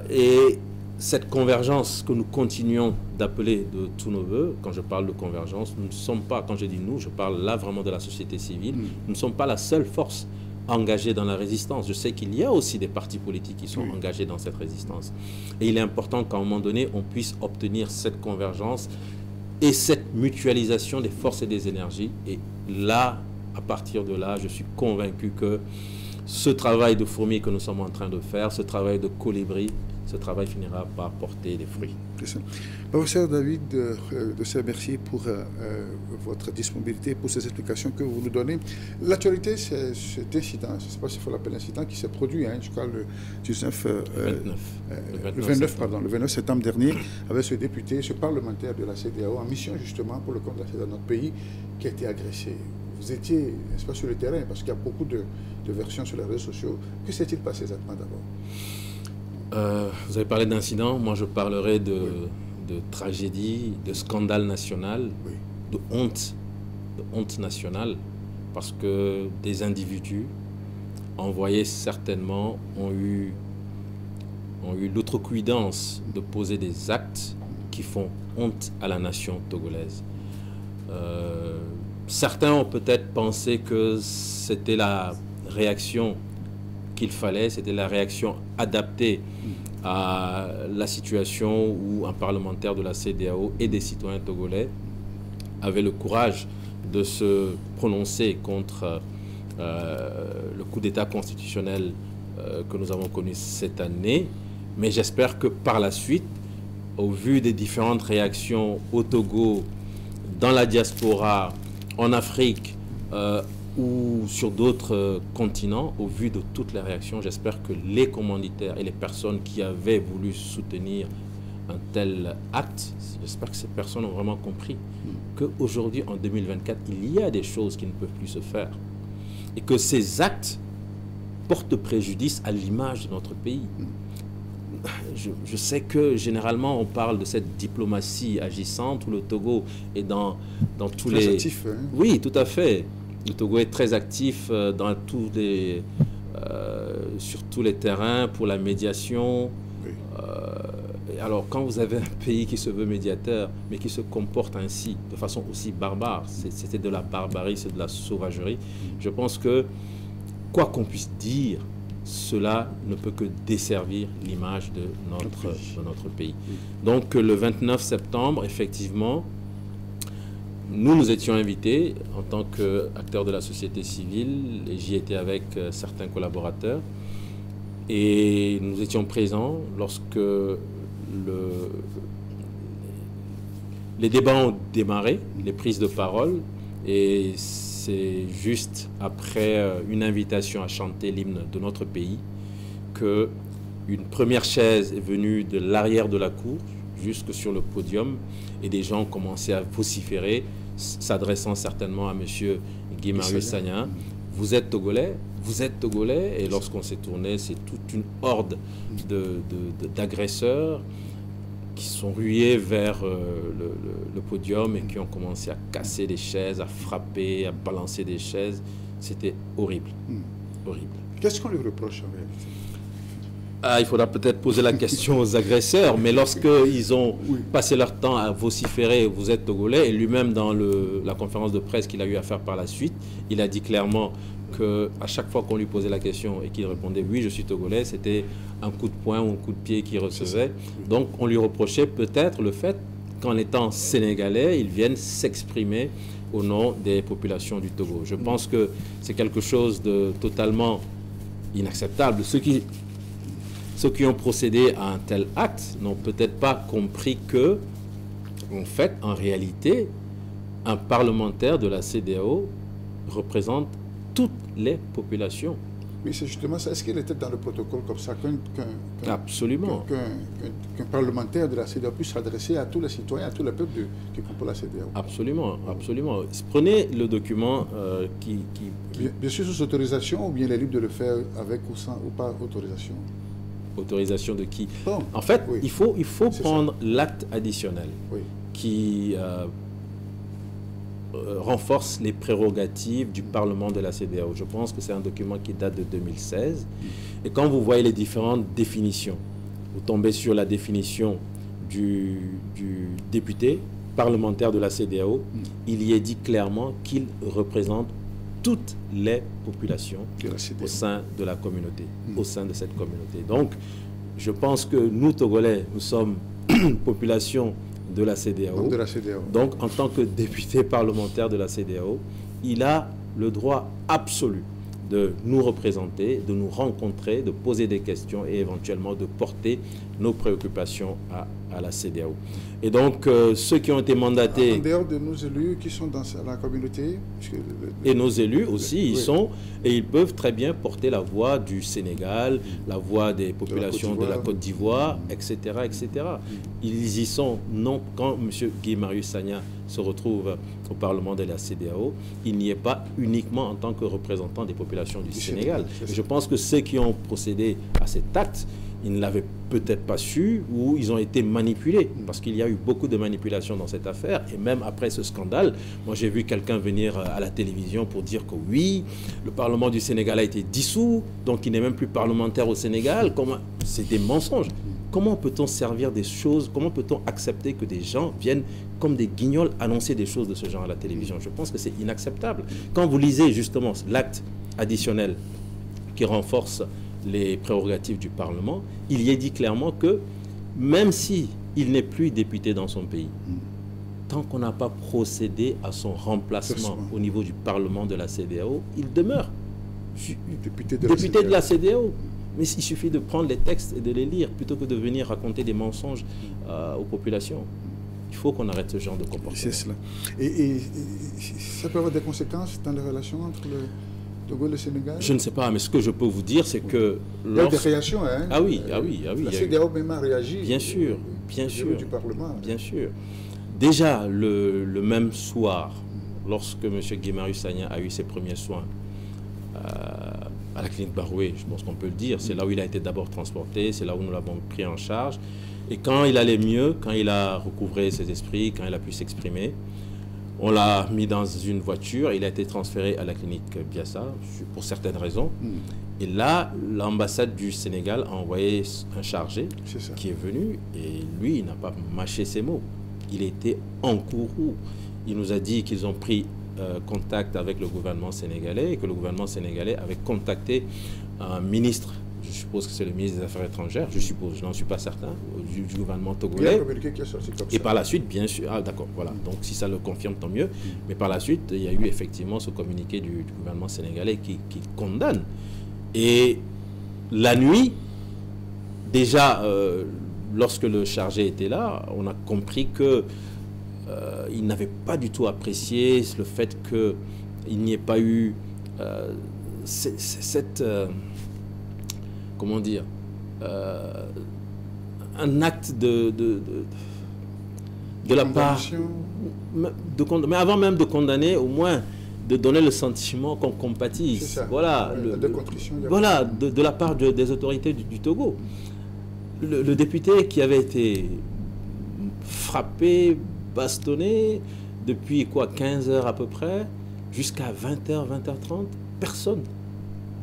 et cette convergence que nous continuons d'appeler de tous nos voeux, quand je parle de convergence, nous ne sommes pas, quand je dis nous, je parle là vraiment de la société civile, nous ne sommes pas la seule force engagée dans la résistance. Je sais qu'il y a aussi des partis politiques qui sont engagés dans cette résistance. Et il est important qu'à un moment donné, on puisse obtenir cette convergence et cette mutualisation des forces et des énergies. Et là, à partir de là, je suis convaincu que ce travail de fourmi que nous sommes en train de faire, ce travail de colibri, ce travail finira par porter des fruits. Professeur David de Saint-Merci pour votre disponibilité, pour ces explications que vous nous donnez. L'actualité, c'est cet incident, je ne sais pas s'il faut l'appeler incident, qui s'est produit, je crois, le 29 septembre dernier, avec ce député, ce parlementaire de la CEDEAO, en mission justement pour le compte de notre pays, qui a été agressé. Vous étiez, n'est-ce pas, sur le terrain, parce qu'il y a beaucoup de versions sur les réseaux sociaux. Que s'est-il passé exactement d'abord? Vous avez parlé d'incident, moi je parlerai de tragédie, de scandale national, de honte nationale, parce que des individus envoyés certainement ont eu l'outrecuidance de poser des actes qui font honte à la nation togolaise. Certains ont peut-être pensé que c'était la réaction qu'il fallait, c'était la réaction adaptée à la situation où un parlementaire de la CEDEAO et des citoyens togolais avaient le courage de se prononcer contre le coup d'État constitutionnel que nous avons connu cette année. Mais j'espère que par la suite, au vu des différentes réactions au Togo, dans la diaspora, en Afrique ou sur d'autres continents, au vu de toutes les réactions, j'espère que les commanditaires et les personnes qui avaient voulu soutenir un tel acte, j'espère que ces personnes ont vraiment compris qu'aujourd'hui, en 2024, il y a des choses qui ne peuvent plus se faire. Et que ces actes portent préjudice à l'image de notre pays. Je sais que généralement on parle de cette diplomatie agissante où le Togo est dans tous les... Très actif, hein? Oui, tout à fait. Le Togo est très actif dans sur tous les terrains pour la médiation. Oui. Alors quand vous avez un pays qui se veut médiateur mais qui se comporte ainsi, de façon aussi barbare, c'était de la barbarie, c'est de la sauvagerie. Je pense que quoi qu'on puisse dire, cela ne peut que desservir l'image de notre pays. Donc le 29 septembre, effectivement, nous étions invités en tant qu'acteurs de la société civile, et j'y étais avec certains collaborateurs, et nous étions présents lorsque les débats ont démarré, les prises de parole, et c'est juste après une invitation à chanter l'hymne de notre pays que une première chaise est venue de l'arrière de la cour jusque sur le podium, et des gens ont commencé à vociférer, s'adressant certainement à M. Guy-Marius Sagna. Vous êtes Togolais, vous êtes Togolais. Et lorsqu'on s'est tourné, c'est toute une horde d'agresseurs qui sont rués vers le podium et qui ont commencé à casser des chaises, à frapper, à balancer des chaises. C'était horrible. Horrible. Qu'est-ce qu'on lui reproche en réalité? Il faudra peut-être poser la question aux agresseurs, mais lorsqu'ils ont passé leur temps à vociférer « vous êtes Togolais », et lui-même dans la conférence de presse qu'il a eu à faire par la suite, il a dit clairement qu'à chaque fois qu'on lui posait la question et qu'il répondait « oui, je suis Togolais », c'était un coup de poing ou un coup de pied qu'il recevait. Donc on lui reprochait peut-être le fait qu'en étant sénégalais, il vienne s'exprimer au nom des populations du Togo. Je pense que c'est quelque chose de totalement inacceptable. Ceux qui ont procédé à un tel acte n'ont peut-être pas compris que, en fait, en réalité, un parlementaire de la CEDEAO représente toutes les populations. Oui, c'est justement ça. Est-ce qu'il était dans le protocole comme ça Absolument. Qu'un parlementaire de la CEDEAO puisse s'adresser à tous les citoyens, à tous les peuples qui composent la CEDEAO? Absolument, absolument. Prenez le document Bien sûr, sous autorisation, ou bien il est libre de le faire avec ou sans, ou pas autorisation? Autorisation de qui? Bon, en fait, il faut prendre l'acte additionnel qui renforce les prérogatives du Parlement de la CEDEAO. Je pense que c'est un document qui date de 2016. Et quand vous voyez les différentes définitions, vous tombez sur la définition du député parlementaire de la CEDEAO. Il y est dit clairement qu'il représente toutes les populations au sein de la communauté, au sein de cette communauté. Donc, je pense que nous, Togolais, nous sommes population de la CEDEAO. Donc, en tant que député parlementaire de la CEDEAO, il a le droit absolu de nous représenter, de nous rencontrer, de poser des questions et éventuellement de porter nos préoccupations à la CEDEAO. Et donc, ceux qui ont été mandatés... En dehors de nos élus qui sont dans la communauté... Et nos élus aussi, ils sont, et ils peuvent très bien porter la voix du Sénégal, la voix des populations de la Côte d'Ivoire, etc., etc. Ils y sont, non, quand M. Guy-Marius Sagna se retrouve au Parlement de la CEDEAO, il n'y est pas uniquement en tant que représentant des populations du Sénégal. Je pense que ceux qui ont procédé à cet acte, ils ne l'avaient peut-être pas su ou ils ont été manipulés parce qu'il y a eu beaucoup de manipulations dans cette affaire. Et même après ce scandale, moi j'ai vu quelqu'un venir à la télévision pour dire que oui, le Parlement du Sénégal a été dissous, donc il n'est même plus parlementaire au Sénégal. C'est des mensonges. Comment peut-on servir des choses, comment peut-on accepter que des gens viennent comme des guignols annoncer des choses de ce genre à la télévision? Je pense que c'est inacceptable. Quand vous lisez justement l'acte additionnel qui renforce les prérogatives du Parlement, il y est dit clairement que même si il n'est plus député dans son pays, tant qu'on n'a pas procédé à son remplacement au niveau du Parlement de la CEDEAO, il demeure député de la CEDEAO. Mais il suffit de prendre les textes et de les lire plutôt que de venir raconter des mensonges aux populations. Il faut qu'on arrête ce genre de comportement. C'est cela. Et ça peut avoir des conséquences dans les relations entre le Togo et le Sénégal? Je ne sais pas, mais ce que je peux vous dire, c'est que... Il y a des réactions, hein? Ah oui. La CEDEAO même a réagi. Bien sûr, bien sûr. Du Parlement. Bien sûr. Déjà, le même soir, lorsque M. Guy-Marius Sagna a eu ses premiers soins à la clinique Baroué, je pense qu'on peut le dire, c'est là où il a été d'abord transporté, c'est là où nous l'avons pris en charge. Et quand il allait mieux, quand il a recouvré ses esprits, quand il a pu s'exprimer, on l'a mis dans une voiture, il a été transféré à la clinique Biassa pour certaines raisons. Et là, l'ambassade du Sénégal a envoyé un chargé qui est venu et lui, il n'a pas mâché ses mots. Il était en courroux. Il nous a dit qu'ils ont pris contact avec le gouvernement sénégalais et que le gouvernement sénégalais avait contacté un ministre, je suppose que c'est le ministre des Affaires étrangères, je suppose, je n'en suis pas certain, du gouvernement togolais. Et par la suite, bien sûr, d'accord, voilà, donc si ça le confirme, tant mieux. Mais par la suite, il y a eu effectivement ce communiqué du gouvernement sénégalais qui condamne. Et la nuit, déjà, lorsque le chargé était là, on a compris que il n'avait pas du tout apprécié le fait qu'il n'y ait pas eu cette comment dire, un acte de la part, mais avant même de condamner, au moins de donner le sentiment qu'on compatisse. Voilà, voilà de la part des autorités du Togo. Le député qui avait été frappé, bastonné, depuis quoi, 15 heures à peu près, jusqu'à 20h, 20h30, personne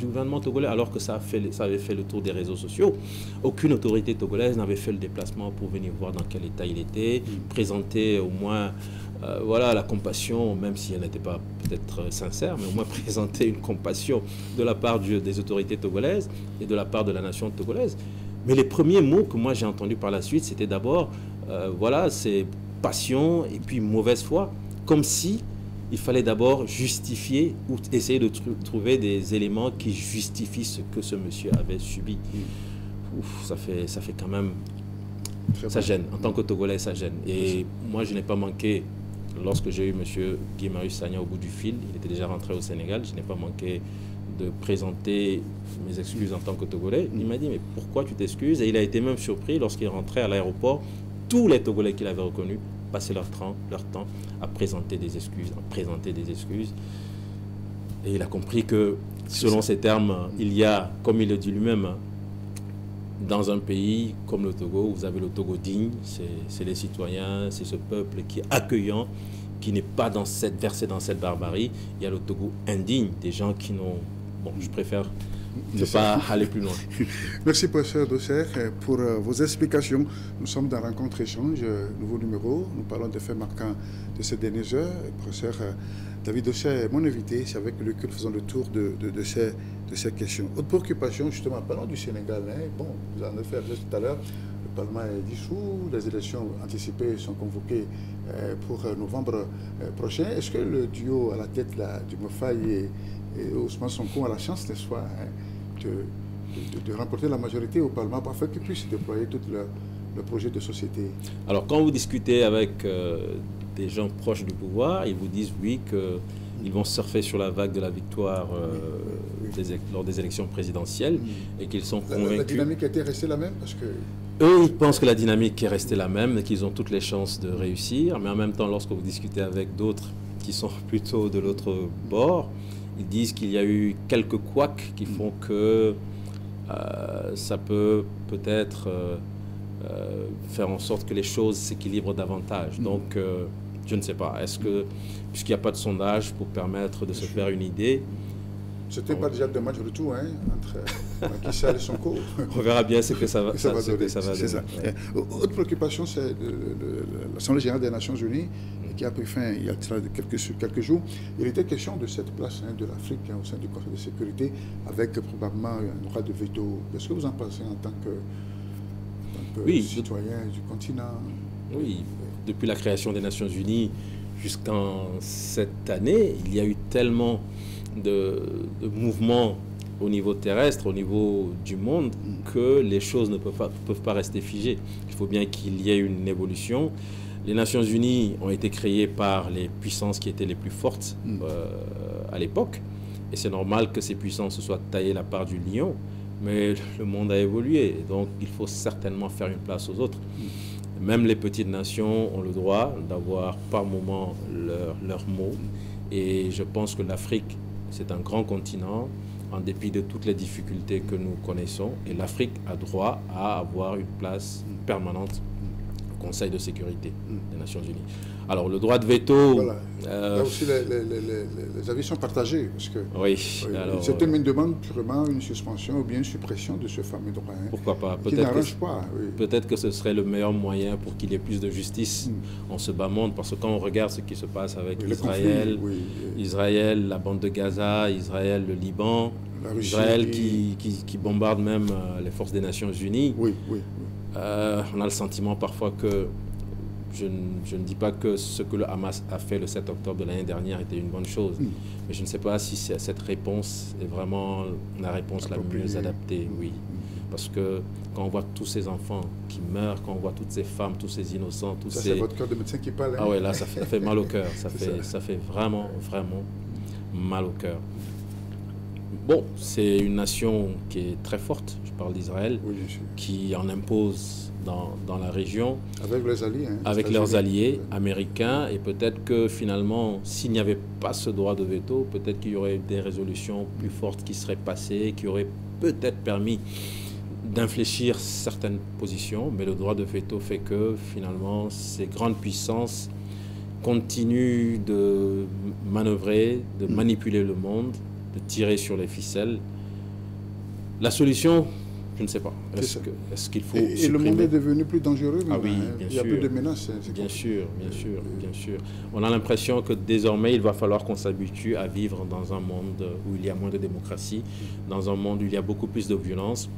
du gouvernement togolais, alors que ça avait fait le tour des réseaux sociaux. Aucune autorité togolaise n'avait fait le déplacement pour venir voir dans quel état il était, présenter au moins voilà, la compassion, même si elle n'était pas peut-être sincère, mais au moins présenter une compassion de la part des autorités togolaises et de la part de la nation togolaise. Mais les premiers mots que moi j'ai entendus par la suite, c'était d'abord, voilà, c'est passion et puis mauvaise foi, comme si il fallait d'abord justifier ou essayer de trouver des éléments qui justifient ce que ce monsieur avait subi. Ouf, ça fait quand même... Ça gêne. En tant que Togolais, ça gêne. Et moi, je n'ai pas manqué, lorsque j'ai eu monsieur Guy-Marius Sagna au bout du fil, il était déjà rentré au Sénégal, je n'ai pas manqué de présenter mes excuses en tant que Togolais. Il m'a dit, mais pourquoi tu t'excuses? Et il a été même surpris lorsqu'il rentrait à l'aéroport. Tous les Togolais qu'il avait reconnus passaient leur temps à présenter des excuses, Et il a compris que, selon ces termes, il y a, comme il le dit lui-même, dans un pays comme le Togo, vous avez le Togo digne, c'est les citoyens, c'est ce peuple qui est accueillant, qui n'est pas versé dans cette barbarie. Il y a le Togo indigne, des gens qui n'ont... Bon, je préfère ne pas aller plus loin. Merci, professeur Dosser, pour vos explications. Nous sommes dans Rencontre Échange, nouveau numéro. Nous parlons des faits marquants de ces dernières heures. Professeur David Dosser est mon invité. C'est avec lui que nous faisons le tour de ces questions. Autre préoccupation, justement, parlons du Sénégal. Bon, vous en avez fait tout à l'heure. Le Parlement est dissous, les élections anticipées sont convoquées pour novembre prochain. Est-ce que le duo à la tête là, du Mofaï et Ousmane Sonko a la chance, n'est-ce pas, de remporter la majorité au Parlement afin qu'ils puissent déployer tout leur projet de société? Alors, quand vous discutez avec des gens proches du pouvoir, ils vous disent oui qu'ils vont surfer sur la vague de la victoire lors des élections présidentielles et qu'ils sont convaincus... La dynamique était restée la même parce que... Eux, ils pensent que la dynamique est restée la même et qu'ils ont toutes les chances de réussir. Mais en même temps, lorsque vous discutez avec d'autres qui sont plutôt de l'autre bord, ils disent qu'il y a eu quelques couacs qui font que ça peut peut-être faire en sorte que les choses s'équilibrent davantage. Donc, je ne sais pas. Est-ce que, puisqu'il n'y a pas de sondage pour permettre de se faire une idée... C'était pas déjà deux matchs de tout, hein, entre Macky Sall et Sonko. On verra bien ce que ça va donner. C'est ça. Autre préoccupation, c'est l'Assemblée générale des Nations Unies qui a pris fin il y a quelques jours. Il était question de cette place de l'Afrique au sein du Conseil de sécurité avec probablement un droit de veto. Qu'est-ce que vous en pensez en tant que citoyen du continent? Oui, depuis la création des Nations Unies jusqu'en cette année, il y a eu tellement de mouvements au niveau terrestre, au niveau du monde, que les choses ne peuvent pas rester figées. Il faut bien qu'il y ait une évolution. Les Nations Unies ont été créées par les puissances qui étaient les plus fortes à l'époque. Et c'est normal que ces puissances se soient taillées la part du lion. Mais le monde a évolué. Et donc, il faut certainement faire une place aux autres. Même les petites nations ont le droit d'avoir par moment leur mot. Et je pense que l'Afrique, c'est un grand continent, en dépit de toutes les difficultés que nous connaissons. Et l'Afrique a droit à avoir une place permanente au Conseil de sécurité des Nations Unies. Alors, le droit de veto... Voilà. Là aussi, les avis sont partagés. Parce que oui. Certains me demandent purement une suspension ou bien une suppression de ce fameux droit. Pourquoi pas? Qui n'arrange pas. Peut-être que ce serait le meilleur moyen pour qu'il y ait plus de justice en ce bas monde. Parce que quand on regarde ce qui se passe avec Israël, Israël, la bande de Gaza, Israël, le Liban, Israël qui bombarde même les forces des Nations Unies, on a le sentiment parfois que... Je ne dis pas que ce que le Hamas a fait le 7 octobre de l'année dernière était une bonne chose, mais je ne sais pas si cette réponse est vraiment la réponse la mieux adaptée. Oui. Parce que quand on voit tous ces enfants qui meurent, quand on voit toutes ces femmes, tous ces innocents, tous ces... C'est votre cœur de médecin qui parle. Hein? Ah ouais, là, ça fait mal au cœur. Ça fait vraiment, vraiment mal au cœur. Bon, c'est une nation qui est très forte, je parle d'Israël, Oui, bien sûr. qui en impose dans la région. Avec leurs alliés. Hein, avec leurs alliés américains, et peut-être que finalement, s'il n'y avait pas ce droit de veto, peut-être qu'il y aurait des résolutions plus fortes qui seraient passées, qui auraient peut-être permis d'infléchir certaines positions, mais le droit de veto fait que finalement, ces grandes puissances continuent de manœuvrer, de manipuler le monde, de tirer sur les ficelles. La solution, je ne sais pas. Est-ce qu'il faut et le monde est devenu plus dangereux. Ah oui, hein? bien sûr. Il y a plus de menaces. Bien sûr, bien sûr, bien sûr. On a l'impression que désormais, il va falloir qu'on s'habitue à vivre dans un monde où il y a moins de démocratie, dans un monde où il y a beaucoup plus de violence,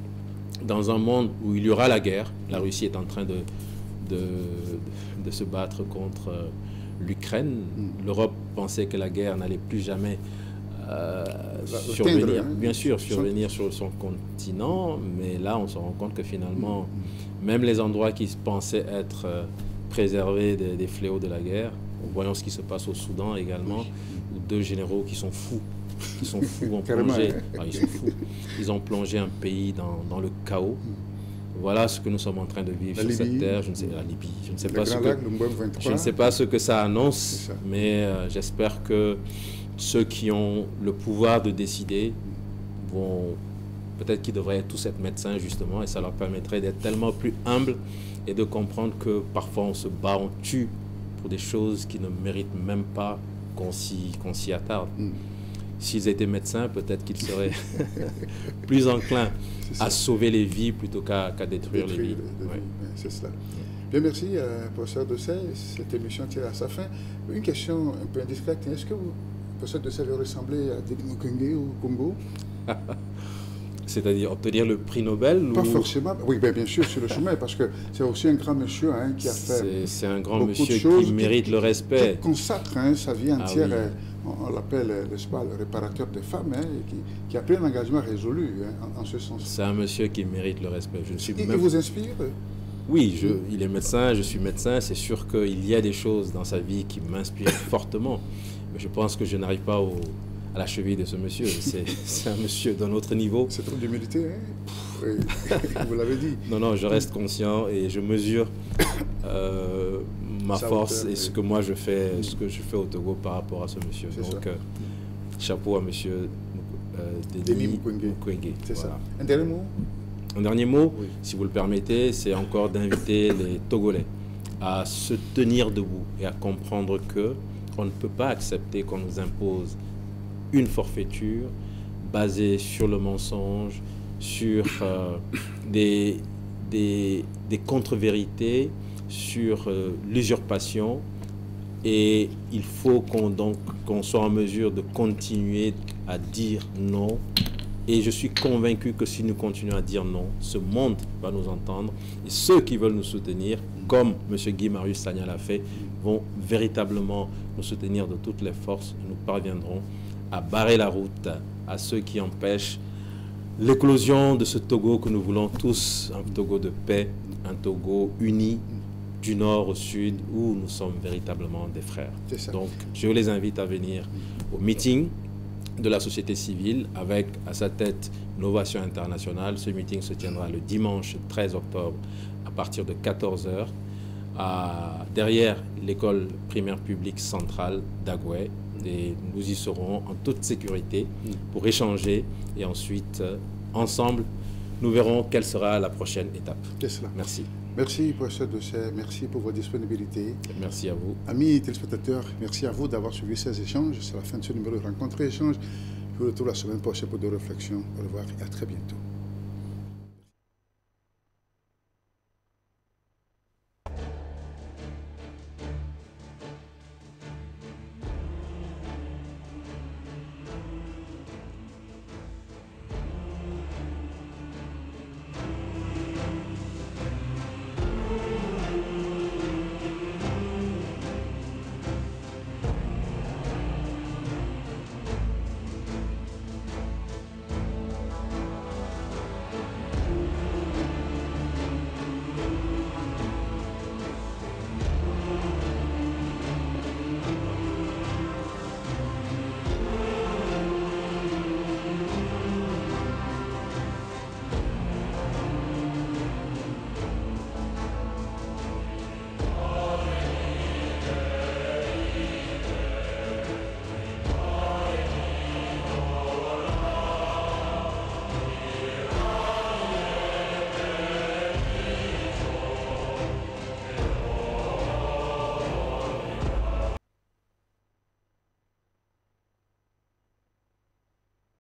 dans un monde où il y aura la guerre. La Russie est en train de se battre contre l'Ukraine. L'Europe pensait que la guerre n'allait plus jamais survenir, bien sûr, survenir sur son continent, mais là on se rend compte que finalement, même les endroits qui pensaient être préservés des fléaux de la guerre, voyons ce qui se passe au Soudan également, où deux généraux qui sont fous ont plongé, ils sont fous, ils ont plongé un pays dans le chaos. Voilà ce que nous sommes en train de vivre sur cette terre. Je ne sais, la Libye, je ne sais pas ce que ça annonce, mais j'espère que ceux qui ont le pouvoir de décider vont, peut-être qu'ils devraient tous être médecins justement, et ça leur permettrait d'être tellement plus humbles et de comprendre que parfois on se bat, on tue pour des choses qui ne méritent même pas qu'on s'y attarde. S'ils étaient médecins, peut-être qu'ils seraient plus enclins à sauver les vies plutôt qu'à détruire les vies. C'est cela. Bien, merci, professeur Dessay. Cette émission tire à sa fin. Une question un peu indiscrète. Est-ce que vous, professeur Dessay, vous ressemblez à Denis Mukwege au Congo? C'est-à-dire obtenir le prix Nobel? Pas forcément. Oui, bien sûr, sur le chemin, parce que c'est aussi un grand monsieur hein, qui a fait. C'est un grand monsieur qui mérite le respect. Qui consacre hein, sa vie entière. On l'appelle, n'est-ce pas, le réparateur des femmes, hein, qui a pris un engagement résolu hein, en ce sens. C'est un monsieur qui mérite le respect. Il vous inspire? Oui, il est médecin, je suis médecin. C'est sûr qu'il y a des choses dans sa vie qui m'inspirent fortement. Mais je pense que je n'arrive pas à la cheville de ce monsieur. C'est un monsieur d'un autre niveau. C'est trop d'humilité, hein? Oui. Vous l'avez dit. Non, je reste conscient et je mesure ma force et ce que moi je fais, ce que je fais au Togo par rapport à ce monsieur. Donc, chapeau à monsieur Denis Mukwege. C'est ça. Un dernier mot? Un dernier mot, si vous le permettez, c'est encore d'inviter les Togolais à se tenir debout et à comprendre que on ne peut pas accepter qu'on nous impose une forfaiture basée sur le mensonge, sur des contre-vérités, sur l'usurpation. Et il faut qu'on soit en mesure de continuer à dire non. Et je suis convaincu que si nous continuons à dire non, ce monde va nous entendre. Et ceux qui veulent nous soutenir, comme M. Guy Marius Sagna l'a fait, vont véritablement nous soutenir de toutes les forces. Et nous parviendrons à barrer la route à ceux qui empêchent l'éclosion de ce Togo que nous voulons tous, un Togo de paix, un Togo uni, du nord au sud, où nous sommes véritablement des frères. Donc, je les invite à venir au meeting de la société civile avec à sa tête Novation Internationale. Ce meeting se tiendra le dimanche 13 octobre à partir de 14 h derrière l'école primaire publique centrale d'Agoué. Et nous y serons en toute sécurité pour échanger et ensuite, ensemble, nous verrons quelle sera la prochaine étape. Merci. Merci, professeur Dessay. Merci pour votre disponibilité. Merci à vous. Amis téléspectateurs, merci à vous d'avoir suivi ces échanges. C'est la fin de ce numéro de Rencontre et Échange. Je vous retrouve la semaine prochaine pour de réflexions. Au revoir et à très bientôt.